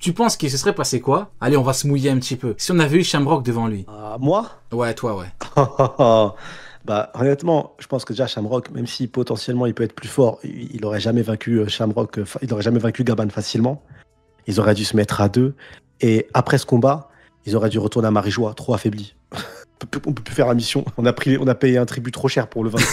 Tu penses qu'il se serait passé quoi? Allez, on va se mouiller un petit peu. Si on avait eu Shamrock devant lui. Moi? Ouais, toi, ouais. Bah, honnêtement, je pense que déjà Shamrock, même si potentiellement il peut être plus fort, il aurait jamais vaincu Shamrock, il aurait jamais vaincu Gaban facilement. Ils auraient dû se mettre à deux. Et après ce combat, ils auraient dû retourner à Marijois, trop affaibli. On peut plus faire la mission. On a payé un tribut trop cher pour le vaincre.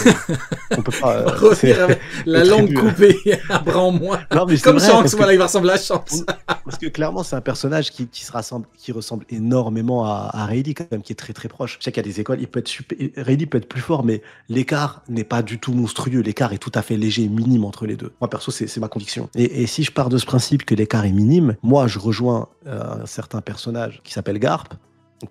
On peut pas. Revenir avec la langue coupée, un bras en moins. Non, mais c'est Comme vrai, Shanks, parce que, voilà, il va ressembler à Shanks. parce que clairement, c'est un personnage qui ressemble énormément à Rayleigh, quand même, qui est très très proche. Je sais qu'il y a des écoles, il peut être super, Rayleigh peut être plus fort, mais l'écart n'est pas du tout monstrueux. L'écart est tout à fait léger, minime entre les deux. Moi, perso, c'est ma conviction. Et si je pars de ce principe que l'écart est minime, moi, je rejoins un certain personnage qui s'appelle Garp,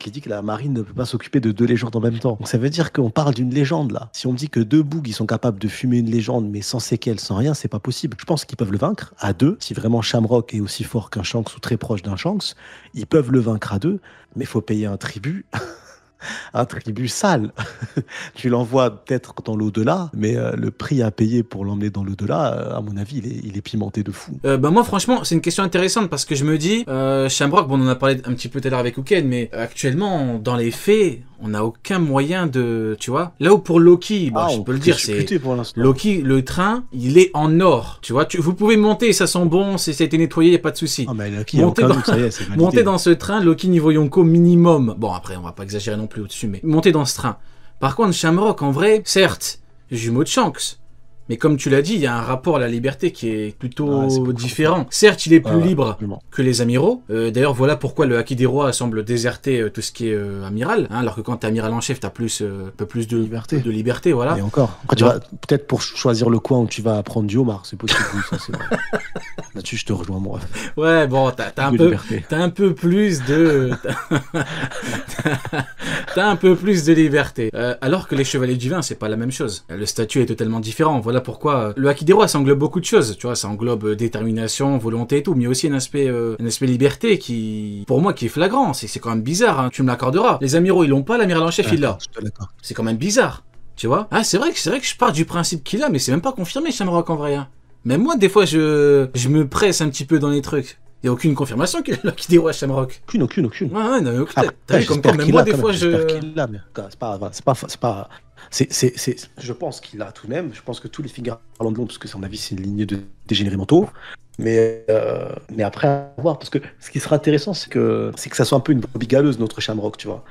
qui dit que la marine ne peut pas s'occuper de deux légendes en même temps. Donc ça veut dire qu'on parle d'une légende là. Si on me dit que deux bougs ils sont capables de fumer une légende mais sans séquelles, sans rien, c'est pas possible. Je pense qu'ils peuvent le vaincre à deux. Si vraiment Shamrock est aussi fort qu'un Shanks ou très proche d'un Shanks, ils peuvent le vaincre à deux, mais il faut payer un tribut. Un tribut sale. Tu l'envoies peut-être dans l'au-delà, mais le prix à payer pour l'emmener dans l'au-delà, à mon avis, il est pimenté de fou. Bah moi franchement c'est une question intéressante parce que je me dis Shamrock, bon on en a parlé un petit peu tout à l'heure avec Uken, mais actuellement dans les faits on n'a aucun moyen de, tu vois, là où pour Loki, bah, je peux le dire, c'est Loki, le train il est en or, tu vois, vous pouvez monter, ça sent bon, ça a été nettoyé, y a pas de souci. Monter dans ce train, Loki niveau Yonko minimum, bon après on va pas exagérer non plus au-dessus, mais monter dans ce train. Par contre Shamrock en vrai, certes jumeau de Shanks, mais comme tu l'as dit, il y a un rapport à la liberté qui est plutôt différent. Certes, il est plus libre que les amiraux. D'ailleurs, voilà pourquoi le Haki des rois semble déserter tout ce qui est amiral. Hein, alors que quand t'es amiral en chef, t'as un peu plus de liberté, voilà. Et encore. Après, tu vas peut-être pour choisir le coin où tu vas prendre du homard, c'est possible. Ça, c'est vrai. Là-dessus, je te rejoins, moi. Ouais, bon, t'as un peu plus de... t'as un peu plus de liberté. Alors que les chevaliers divins, c'est pas la même chose. Le statut est totalement différent. Voilà pourquoi le Haki des rois, ça englobe beaucoup de choses. Tu vois, ça englobe détermination, volonté et tout, mais il y a aussi un aspect liberté qui, pour moi, qui est flagrant. C'est quand même bizarre, hein. Tu me l'accorderas. Les amiraux, ils l'ont pas, l'amiral en chef, il l'a. C'est quand même bizarre. Tu vois? Ah, c'est vrai que je pars du principe qu'il a, mais c'est même pas confirmé, Shamrock, en vrai. Hein. Même moi, des fois, je me presse un petit peu dans les trucs. Il n'y a aucune confirmation qu'il a le Haki des rois, Shamrock. Aucune. Ouais, non, aucune. T'as vu, comme quoi, même moi, des fois, je pense qu'il a tout de même. Je pense que tous les figures parlent de l'ombre, parce que, à mon avis, c'est une lignée de dégénérés mentaux. Mais après, à voir, parce que ce qui sera intéressant, c'est que ça soit un peu une brebis galeuse, notre Shamrock, tu vois.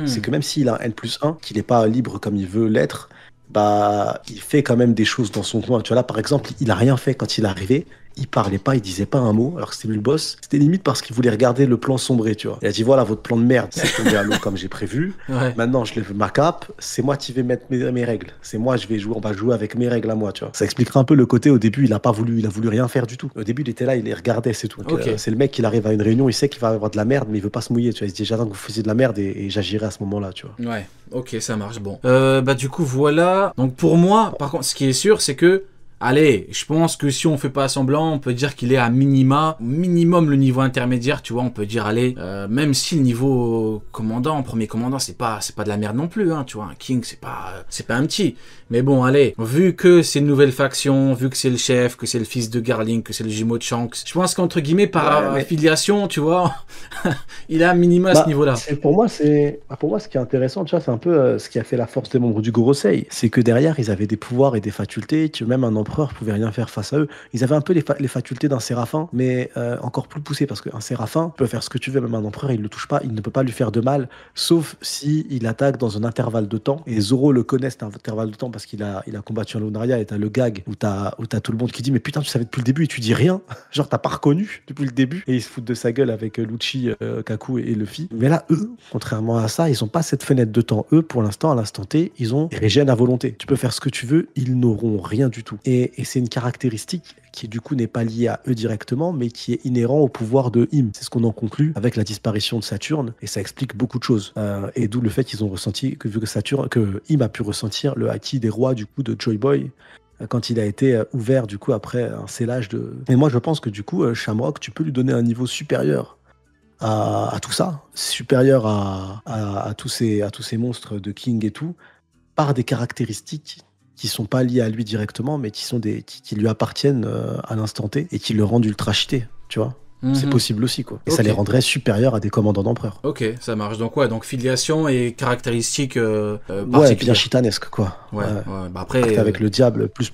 C'est que même s'il a un N+1, qu'il n'est pas libre comme il veut l'être, bah, il fait quand même des choses dans son coin. Tu vois, là, par exemple, il a rien fait quand il est arrivé. Il parlait pas, il disait pas un mot, alors que c'était lui le boss. C'était limite parce qu'il voulait regarder le plan sombrer, tu vois. Il a dit, voilà, votre plan de merde, c'est tombé à l'eau comme j'ai prévu. Ouais. Maintenant, je lève ma cape, c'est moi qui vais mettre mes règles. C'est moi, on va jouer avec mes règles à moi, tu vois. Ça expliquera un peu le côté, au début, il a voulu rien faire du tout. Au début, il était là, il les regardait, c'est tout. Donc, c'est le mec, il arrive à une réunion, il sait qu'il va avoir de la merde, mais il veut pas se mouiller, tu vois. Il se dit, j'attends que vous faisiez de la merde et j'agirai à ce moment-là, tu vois. Ouais, ok, ça marche, bon. Bah, du coup, voilà. Donc, pour moi, par contre, ce qui est sûr, c'est que allez, je pense que si on fait pas semblant, on peut dire qu'il est à minimum le niveau intermédiaire, tu vois, on peut dire, allez, même si le niveau commandant, premier commandant, c'est pas de la merde non plus, hein, tu vois, un King, c'est pas un petit. Mais bon, allez, vu que c'est une nouvelle faction, vu que c'est le chef, que c'est le fils de Garling, que c'est le jumeau de Shanks, je pense qu'entre guillemets, par affiliation, tu vois, il a un minima à ce niveau-là. Pour moi, ce qui est intéressant, tu vois, c'est un peu ce qui a fait la force des membres du Gorosei, c'est que derrière, ils avaient des pouvoirs et des facultés, même un empereur pouvait rien faire face à eux. Ils avaient un peu les facultés d'un séraphin, mais encore plus poussées, parce qu'un séraphin peut faire ce que tu veux, même un empereur, il le touche pas, il ne peut pas lui faire de mal, sauf si il attaque dans un intervalle de temps. Et Zoro le connaît, cet intervalle de temps, parce qu'il a combattu un Lunaria, et t'as le gag où t'as tout le monde qui dit, mais putain, tu savais depuis le début et tu dis rien. Genre, t'as pas reconnu depuis le début. Et ils se foutent de sa gueule avec Lucci, Kaku et Luffy. Mais là, eux, contrairement à ça, ils ont pas cette fenêtre de temps. Eux, pour l'instant, à l'instant T, ils régènent à volonté. Tu peux faire ce que tu veux, ils n'auront rien du tout. Et c'est une caractéristique qui du coup n'est pas liée à eux directement, mais qui est inhérent au pouvoir de Im. C'est ce qu'on en conclut avec la disparition de Saturne, et ça explique beaucoup de choses. Et d'où le fait qu'ils ont ressenti, que Im a pu ressentir le haki des rois du coup de Joy Boy, quand il a été ouvert du coup après un scellage de... Et moi je pense que du coup Shamrock, tu peux lui donner un niveau supérieur à tout ça, supérieur à tous ces monstres de King et tout, par des caractéristiques qui sont pas liées à lui directement, mais qui lui appartiennent à l'instant T et qui le rendent ultra cheaté, tu vois. C'est possible aussi, quoi. Et ça les rendrait supérieurs à des commandants d'empereur. Ok, ça marche. Donc ouais, donc filiation et caractéristiques ouais, bien chitanesque, quoi. Ouais. Bah après, avec le diable, plus,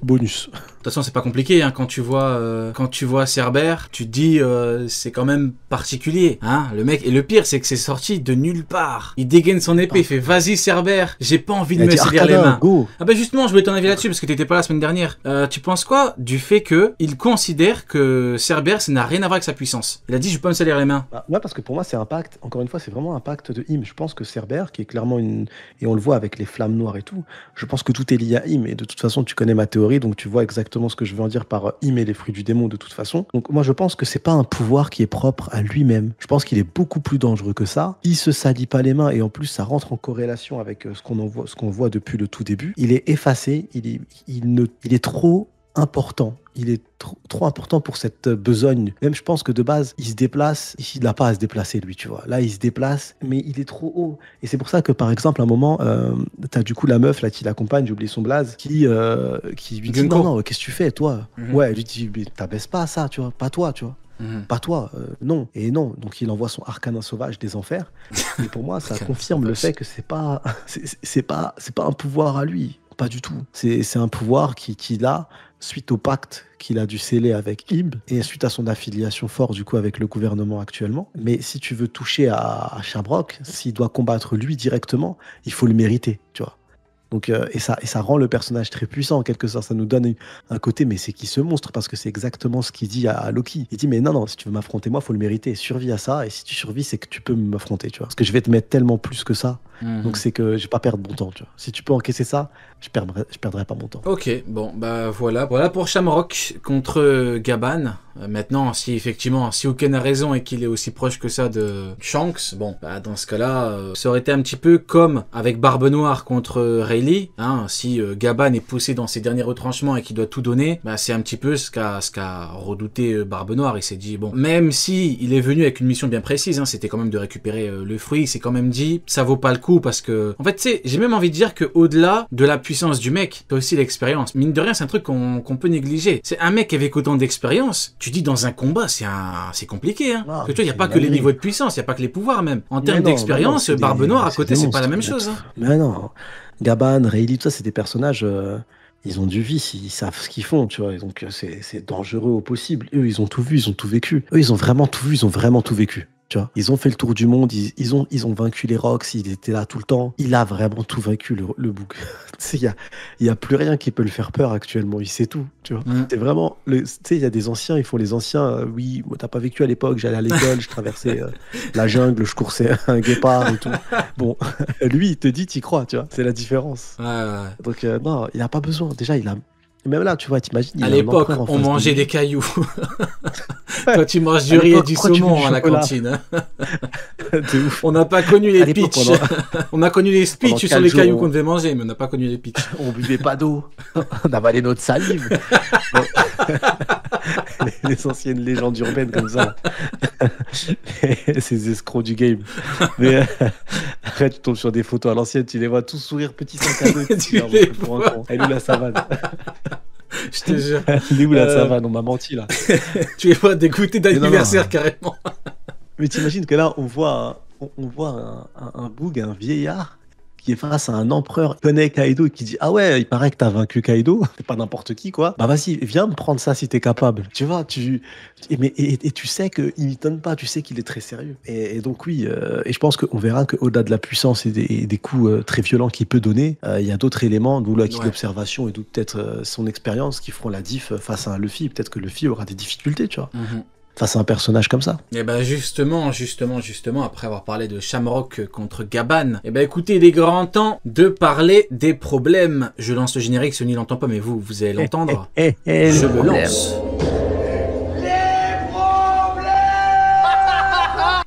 bonus. De toute façon, c'est pas compliqué, hein. Quand tu vois Cerbère, tu te dis, c'est quand même particulier, hein. Le mec, et le pire, c'est que c'est sorti de nulle part. Il dégaine son épée, il fait, vas-y Cerbère, j'ai pas envie de me salir les mains. Go. Ah bah justement, je voulais ton avis là-dessus, parce que t'étais pas la semaine dernière. Tu penses quoi du fait que il considère que Cerbère, ça n'a rien à voir avec sa puissance? Il a dit, je peux pas me salir les mains. Ouais, parce que pour moi, c'est un pacte, encore une fois, c'est vraiment un pacte de Im. Je pense que Cerbère, qui est clairement et on le voit avec les flammes noires et tout, je pense que tout est lié à Im. Et de toute façon, tu connais ma théorie, donc tu vois exactement ce que je veux en dire par Im et les fruits du démon de toute façon. Donc moi, je pense que c'est pas un pouvoir qui est propre à lui-même. Je pense qu'il est beaucoup plus dangereux que ça. Il se salit pas les mains et en plus, ça rentre en corrélation avec ce qu'on voit depuis le tout début. Il est effacé, il est trop important. Il est trop important pour cette besogne. Même, je pense que de base, il se déplace. Ici, il n'a pas à se déplacer, lui, tu vois. Là, il se déplace, mais il est trop haut. Et c'est pour ça que, par exemple, à un moment, t'as du coup la meuf là qui l'accompagne, j'ai oublié son blaze, qui lui dit non, qu'est-ce que tu fais, toi? Ouais, elle lui dit, mais t'abaisses pas à ça, tu vois, pas toi, tu vois. Pas toi, non. Et non, donc il envoie son arcanin sauvage des enfers. Et pour moi, ça confirme le fait que c'est pas un pouvoir à lui. Pas du tout. C'est un pouvoir qu'il a suite au pacte qu'il a dû sceller avec Ib et suite à son affiliation forte du coup avec le gouvernement actuellement. Mais si tu veux toucher à Shamrock, s'il doit combattre lui directement, il faut le mériter, tu vois. Donc, et ça rend le personnage très puissant en quelque sorte. Ça nous donne un côté, mais c'est qui ce monstre? Parce que c'est exactement ce qu'il dit à Loki. Il dit, mais non, si tu veux m'affronter, moi, faut le mériter. Survis à ça. Et si tu survis, c'est que tu peux m'affronter, tu vois. Parce que je vais te mettre tellement plus que ça. Donc c'est que je vais pas perdre mon temps, tu vois. Si tu peux encaisser ça, je perdrai pas mon temps. Ok, bon, bah voilà pour Shamrock contre Gaban. Maintenant, si effectivement, si Uken a raison et qu'il est aussi proche que ça de Shanks, bon, bah dans ce cas-là, ça aurait été un petit peu comme avec Barbe Noire contre Rayleigh, hein. Si Gaban est poussé dans ses derniers retranchements et qu'il doit tout donner, bah c'est un petit peu ce qu'a redouté Barbe Noire. Il s'est dit, bon, même si il est venu avec une mission bien précise, hein, c'était quand même de récupérer le fruit, il s'est quand même dit, ça vaut pas le coup parce que, en fait, tu sais, j'ai même envie de dire que au-delà de la puissance du mec, t'as aussi l'expérience. Mine de rien, c'est un truc qu'on peut négliger. C'est un mec avec autant d'expérience. Tu dis dans un combat, c'est compliqué, hein. Parce que tu vois, il y a pas que les niveaux de puissance, il y a pas que les pouvoirs même. En termes d'expérience, Barbe Noire à côté, c'est pas la même chose. Hein. Mais non, Gaban, Rayleigh, tout ça, c'est des personnages. Ils ont du vice, ils savent ce qu'ils font, tu vois. Et donc c'est dangereux au possible. Eux, ils ont tout vu, ils ont tout vécu. Eux, ils ont vraiment tout vu, ils ont vraiment tout vécu. Tu vois, ils ont fait le tour du monde, ils ont vaincu les Rocks, ils étaient là tout le temps. Il a vraiment tout vaincu, le bouc. Tu sais, il y a plus rien qui peut le faire peur actuellement, il sait tout, tu vois. C'est vraiment, tu sais, il y a des anciens, ils font les anciens, oui, moi, t'as pas vécu à l'époque, j'allais à l'école, je traversais la jungle, je coursais un guépard et tout. Bon, lui, il te dit, t'y crois, tu vois, c'est la différence. Donc, non, il a pas besoin, déjà, il a... Même là, tu vois, t'imagines... À l'époque, on mangeait des cailloux. Toi, tu manges du riz et du saumon à la cantine. On n'a pas connu les pitchs. On a connu les speeches sur les cailloux qu'on devait manger, mais on n'a pas connu les pitchs. On buvait pas d'eau. On avalait notre salive. Les anciennes légendes urbaines comme ça. Ces escrocs du game. Mais après, tu tombes sur des photos à l'ancienne, tu les vois tous sourire, petit sac à dos. Elle est où la savane? Je te jure. Elle est où la savane? On m'a menti là. Tu les vois dégoûtés d'anniversaire carrément. Mais t'imagines que là, on voit un boug, un vieillard qui est face à un empereur qui connaît Kaido et qui dit « Ah ouais, il paraît que t'as vaincu Kaido, c'est pas n'importe qui, quoi. Bah vas-y, viens me prendre ça si t'es capable. » Tu vois, et tu sais qu'il n'y donne pas, tu sais qu'il est très sérieux. Et donc oui, et je pense qu'on verra qu'au-delà de la puissance et des coups très violents qu'il peut donner, il y a d'autres éléments, d'où l'observation et d'où peut-être son expérience qui feront la diff face à un Luffy. Peut-être que Luffy aura des difficultés, tu vois. Face à un personnage comme ça. Et ben justement, après avoir parlé de Shamrock contre Gaban, et ben écoutez, il est grand temps de parler des problèmes. Je lance le générique, Sony l'entend pas, mais vous allez l'entendre. Je le lance. Les problèmes.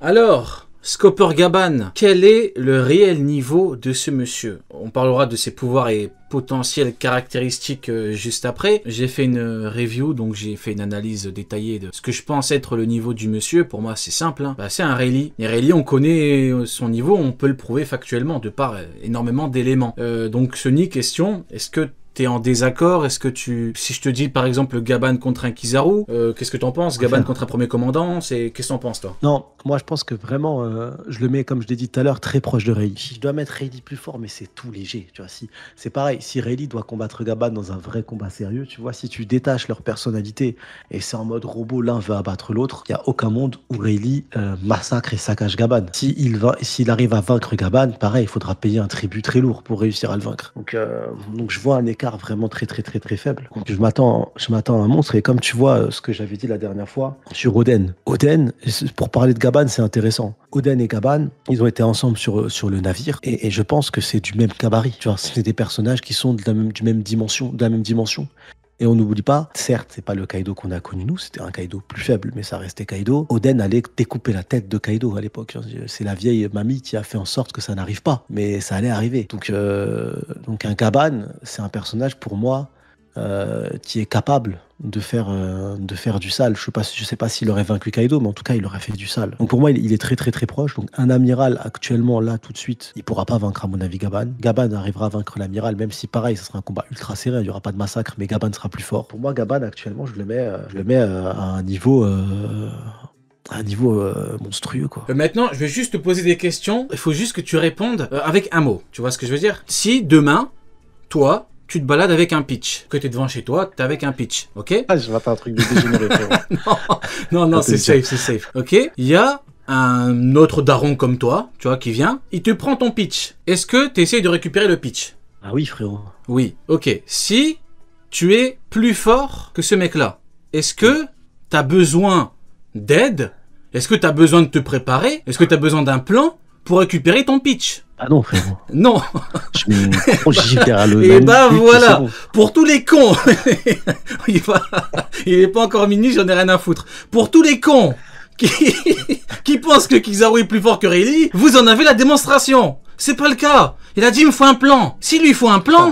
Alors... Scopper Gaban, quel est le réel niveau de ce monsieur? On parlera de ses pouvoirs et potentielles caractéristiques juste après. J'ai fait une review, donc j'ai fait une analyse détaillée de ce que je pense être le niveau du monsieur. Pour moi, c'est simple, hein. Bah, c'est un Rayleigh. Et Rayleigh, on connaît son niveau, on peut le prouver factuellement de par énormément d'éléments. Donc, Sony, question, est-ce que t'es en désaccord? Est-ce que si je te dis par exemple Gabban contre un Kizaru, qu'est-ce que t'en penses? Gabban contre un premier commandant, qu'est-ce que t'en penses toi? Non, moi je pense que vraiment, je le mets comme je l'ai dit tout à l'heure très proche de Rayleigh. Si je dois mettre Rayleigh plus fort, mais c'est tout léger, tu vois. Si c'est pareil, si Rayleigh doit combattre Gabban dans un vrai combat sérieux, tu vois, si tu détaches leur personnalité et c'est en mode robot, l'un veut abattre l'autre, il y a aucun monde où Rayleigh massacre et saccage Gabban. S'il arrive à vaincre Gabban, pareil, il faudra payer un tribut très lourd pour réussir à le vaincre. Donc je vois un écart vraiment très faible. Donc je m'attends à un monstre et comme tu vois ce que j'avais dit la dernière fois sur Oden, pour parler de Gabban, c'est intéressant. Oden et Gabban, ils ont été ensemble sur le navire et je pense que c'est du même gabarit. Tu vois, c'est des personnages qui sont de la même dimension. Et on n'oublie pas, certes, c'est pas le Kaido qu'on a connu nous, c'était un Kaido plus faible, mais ça restait Kaido. Oden allait découper la tête de Kaido à l'époque. C'est la vieille mamie qui a fait en sorte que ça n'arrive pas, mais ça allait arriver. Donc un Gabban, c'est un personnage pour moi qui est capable de faire du sale. Je sais pas s'il aurait vaincu Kaido, mais en tout cas, il aurait fait du sale. Donc pour moi, il est très proche. Donc un amiral, actuellement, là, tout de suite, il pourra pas vaincre, à mon avis, Gabban. Gabban arrivera à vaincre l'amiral, même si, pareil, ce sera un combat ultra serré, il y aura pas de massacre, mais Gabban sera plus fort. Pour moi, Gabban, actuellement, je le mets à un niveau... monstrueux, quoi. Maintenant, je vais juste te poser des questions. Il faut juste que tu répondes avec un mot. Tu vois ce que je veux dire? Si demain, toi, tu te balades avec un pitch, que t'es devant chez toi, t'es avec un pitch, ok? Ah, je vais faire un truc de dégénéré, non, c'est safe, ok? Il y a un autre daron comme toi, tu vois, qui vient, il te prend ton pitch. Est-ce que tu essayes de récupérer le pitch? Ah oui, frérot. Oui, ok. Si tu es plus fort que ce mec-là, est-ce que t'as besoin d'aide? Est-ce que t'as besoin de te préparer? Est-ce que t'as besoin d'un plan pour récupérer ton pitch? Ah non, frérot. Non. Et bah voilà, bon. Pour tous les cons, il est pas encore minuit, j'en ai rien à foutre. Pour tous les cons qui pensent que Kizaru est plus fort que Rayleigh, vous en avez la démonstration. C'est pas le cas. Il a dit il me faut un plan. S'il lui faut un plan,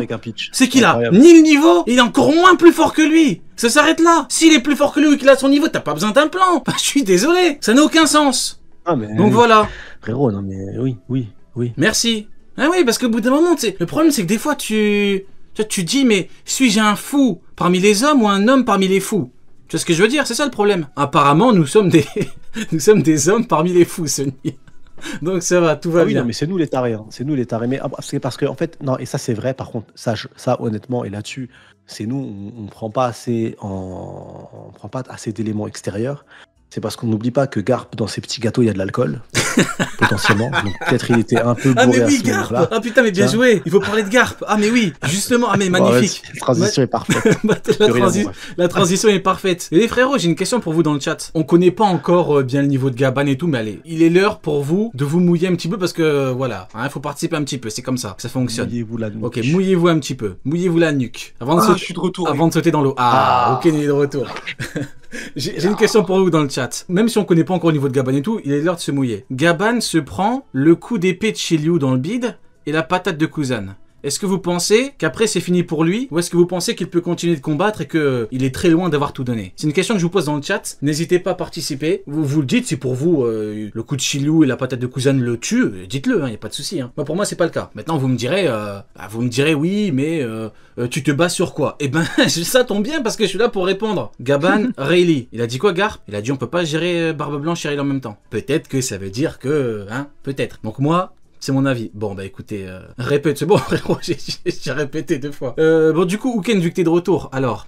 c'est qu'il a ni le niveau, il est encore moins plus fort que lui. Ça s'arrête là. S'il est plus fort que lui ou qu'il a son niveau, t'as pas besoin d'un plan. Bah, je suis désolé, ça n'a aucun sens. Ah, mais donc voilà. Frérot, non mais oui. Merci. Ah oui, parce qu'au bout d'un moment, le problème c'est que des fois tu dis mais suis-je un fou parmi les hommes ou un homme parmi les fous? Tu vois ce que je veux dire? C'est ça le problème. Apparemment, nous sommes des hommes parmi les fous, Sony. Donc ça va, tout va bien. Non, mais c'est nous les tarés, hein. C'est nous les tarés. Mais c'est parce que en fait, non, et ça c'est vrai. Par contre, ça honnêtement, et là-dessus, c'est nous, on prend pas assez d'éléments extérieurs. C'est parce qu'on n'oublie pas que Garp, dans ses petits gâteaux, il y a de l'alcool, potentiellement. Donc peut-être il était un peu bourré. Ah mais oui, Garp. Ah putain, mais bien joué. Il faut parler de Garp. Ah mais oui, justement. Ah mais magnifique. La transition est parfaite. La transition est parfaite. Et les frérots, j'ai une question pour vous dans le chat. On connaît pas encore bien le niveau de Gabban et tout, mais allez, il est l'heure pour vous de vous mouiller un petit peu parce que voilà, il faut participer un petit peu. C'est comme ça que ça fonctionne. Mouillez-vous la nuque. Ok, mouillez-vous un petit peu. Mouillez-vous la nuque. Je suis de retour. Avant de sauter dans l'eau. Ok, il est de retour. J'ai une question pour vous dans le chat. Même si on connaît pas encore le niveau de Gabban et tout, il est l'heure de se mouiller. Gabban se prend le coup d'épée de Shiryu dans le bide et la patate de Kuzan. Est-ce que vous pensez qu'après c'est fini pour lui ou est-ce que vous pensez qu'il peut continuer de combattre et qu'il est très loin d'avoir tout donné? C'est une question que je vous pose dans le chat. N'hésitez pas à participer. Vous le dites, si pour vous le coup de Shiryu et la patate de Kuzan le tuent, dites-le, y a pas de souci. Moi pour moi c'est pas le cas. Maintenant vous me direz oui, mais tu te bases sur quoi? Eh ben ça tombe bien parce que je suis là pour répondre. Gabban, Rayleigh. Il a dit quoi, Garp? Il a dit on peut pas gérer Barbe Blanche et Rayleigh en même temps. Peut-être que ça veut dire que peut-être. Donc moi, c'est mon avis. Bon, bah écoutez, répète, c'est bon, frérot, j'ai répété 2 fois. Bon, du coup, Ouken, vu que t'es de retour, alors,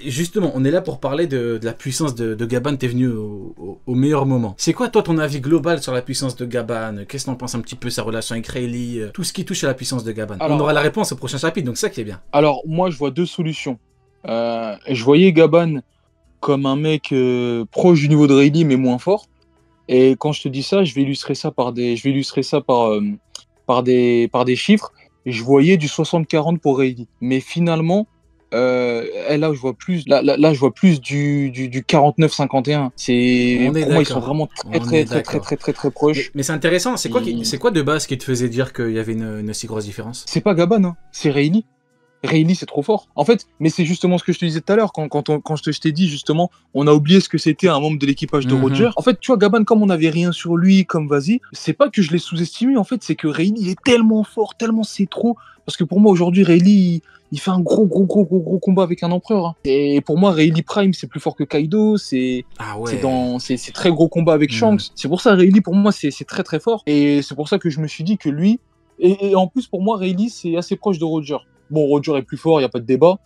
justement, on est là pour parler de la puissance de Gabban, t'es venu au meilleur moment. C'est quoi, toi, ton avis global sur la puissance de Gabban? Qu'est-ce que t'en penses un petit peu, sa relation avec Rayleigh, tout ce qui touche à la puissance de Gabban? On aura la réponse au prochain chapitre, donc ça qui est bien. Alors, moi, je vois 2 solutions. Je voyais Gabban comme un mec proche du niveau de Rayleigh, mais moins fort. Et quand je te dis ça, je vais illustrer ça par des chiffres. Je voyais du 60-40 pour Rayleigh. Mais finalement, là, je vois plus, je vois plus du 49-51. Pour moi, ils sont vraiment très proches. Mais c'est intéressant. C'est quoi de base qui te faisait dire qu'il y avait une si grosse différence? C'est pas Gabban, hein. C'est Rayleigh. Rayleigh, c'est trop fort. En fait, mais c'est justement ce que je te disais tout à l'heure, quand je t'ai dit, justement, on a oublié ce que c'était un membre de l'équipage de Roger. En fait, tu vois, Gabon, comme on n'avait rien sur lui, comme vas-y, c'est pas que je l'ai sous-estimé, en fait, c'est que Rayleigh, il est tellement fort, tellement c'est trop. Parce que pour moi, aujourd'hui, Rayleigh, il fait un gros combat avec un empereur. Hein. Et pour moi, Rayleigh Prime, c'est plus fort que Kaido. C'est très gros combat avec Shanks. C'est pour ça, Rayleigh, pour moi, c'est très très fort. Et c'est pour ça que je me suis dit que lui... Et en plus, pour moi, Rayleigh, c'est assez proche de Roger. Bon, Roger est plus fort, il n'y a pas de débat.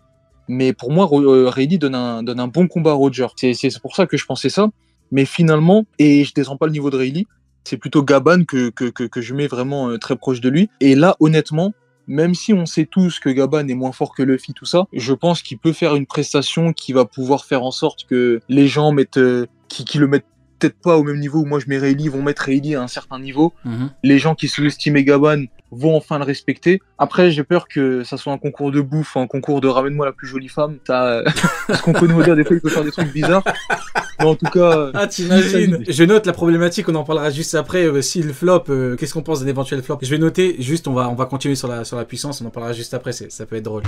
Mais pour moi, Rayleigh donne un bon combat à Roger. C'est pour ça que je pensais ça. Mais finalement, et je descends pas le niveau de Rayleigh, c'est plutôt Gabon que je mets vraiment très proche de lui. Et là, honnêtement, même si on sait tous que Gabon est moins fort que Luffy, tout ça, je pense qu'il peut faire une prestation qui va pouvoir faire en sorte que les gens qui le mettent peut-être pas au même niveau où moi je mets Rayleigh, vont mettre Rayleigh à un certain niveau. Les gens qui sous-estimaient Gabon vont enfin le respecter. Après, j'ai peur que ça soit un concours de bouffe, un concours de ramène-moi la plus jolie femme. Ce qu'on peut nous dire, des fois, il peut faire des trucs bizarres. Mais en tout cas... Ah, t'imagines. Je note la problématique, on en parlera juste après. Si le flop, qu'est-ce qu'on pense d'un éventuel flop? Je vais noter, juste, on va continuer sur la puissance, on en parlera juste après, ça peut être drôle.